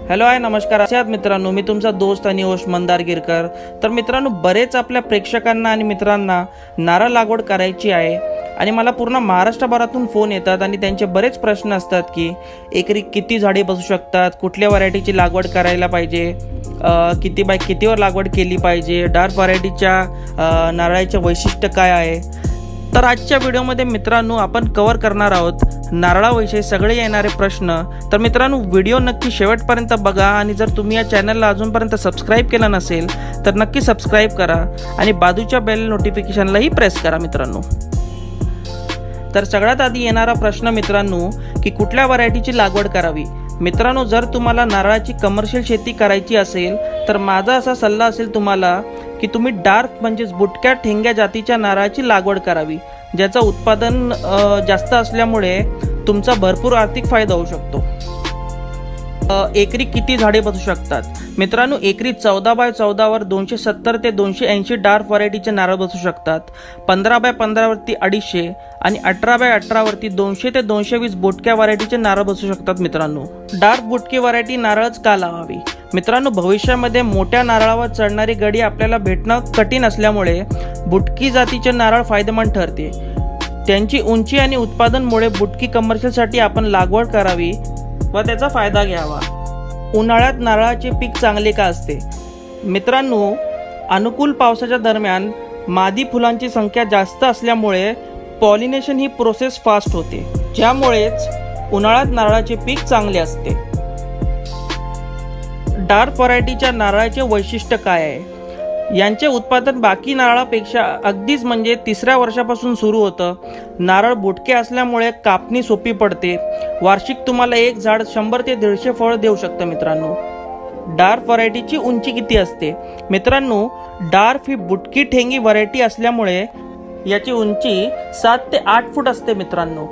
Hello आहे नमस्कार आहात मित्रांनो, मी तुमचा दोस्त आणि होस्ट मंदार गिरकर। तर मित्रांनो, बरेच आपल्या प्रेक्षकांना आणि मित्रांना नारळ लागवड करायची आहे आणि मला पूर्ण महाराष्ट्रभरातून फोन येतात आणि त्यांचे बरेच प्रश्न असतात की एकरी किती झाडे बसू शकतात, कुठल्या व्हरायटीची लागवड करायला पाहिजे, किती बाय कितीवर लागवड केली पाहिजे, डार्क व्हरायटीच्या नारळाचे वैशिष्ट्य काय आहे। तर आजच्या व्हिडिओमध्ये मित्रांनो आपण कव्हर करणार आहोत नारळाविषयी सगळे येणारे प्रश्न। तर मित्रांनो, व्हिडिओ नक्की शेवटपर्यंत बघा आणि जर तुम्ही या चॅनलला अजूनपर्यंत सबस्क्राइब केलं नसेल तर नक्की सबस्क्राइब करा आणि बाजूच्या बेल नोटिफिकेशनलाही प्रेस करा मित्रांनो। तर सगळ्यात आधी येणारा प्रश्न मित्रांनो की कुठल्या व्हरायटीची लागवड करावी। मित्रांनो, जर तुम्हाला नारळाची कमर्शियल शेती करायची असेल तर माझा असा सल्ला असेल तुम्हाला की तुम्ही डार्क म्हणजेच बुटक्या ठेंग्या जातीच्या नारळाची लागवड करावी, ज्याचं उत्पादन जास्त असल्यामुळे तुमचा भरपूर आर्थिक फायदा होऊ शकतो। एकरी किती झाडे बसू शकतात। मित्रांनो, एकरी 14 बाय 14 वर 270 ते 280 डार्क व्हरायटीचे नारळ बसू शकतात। 15 बाय 15 वरती 250 आणि 18 बाय 18 वरती 200 ते 220 बुटक्या व्हरायटीचे नारळ बसू शकतात। मित्रांनो, डार्क बुटकी व्हरायटी नारळच का लावावी। मित्रांनो, भविष्यामध्ये मोठ्या नारळावर चढणारी गडी आपल्याला भेटणं कठीण असल्यामुळे बुटकी जातीचे नारळ फायदेमंद ठरते। त्यांची उंची आणि उत्पादनमुळे बुटकी कमर्शियलसाठी आपण लागवड करावी व त्याचा फायदा घ्यावा। उन्हाळ्यात नारळाचे पीक चांगले का असते। मित्रांनो, अनुकूल पावसाच्या दरम्यान मादी फुलांची संख्या जास्त असल्यामुळे पॉलिनेशन ही प्रोसेस फास्ट होते, ज्यामुळेच उन्हाळ्यात नारळाचे पीक चांगले असते। डार्क व्हरायटीच्या नारळाचे वैशिष्ट्य काय आहे। यांचे उत्पादन बाकी नारळापेक्षा अगदीच म्हणजे 3ऱ्या वर्षापासून सुरू होतं। नारळ बुटके असल्यामुळे कापणी सोपी पडते। वार्षिक तुम्हाला एक झाड 100 ते 150 फळ देऊ शकतं। मित्रांनो, डार्क व्हरायटीची उंची किती असते। मित्रांनो, डार्क ही बुटकी ठेंगी व्हरायटी असल्यामुळे याची उंची 7 ते 8 फूट असते। मित्रांनो,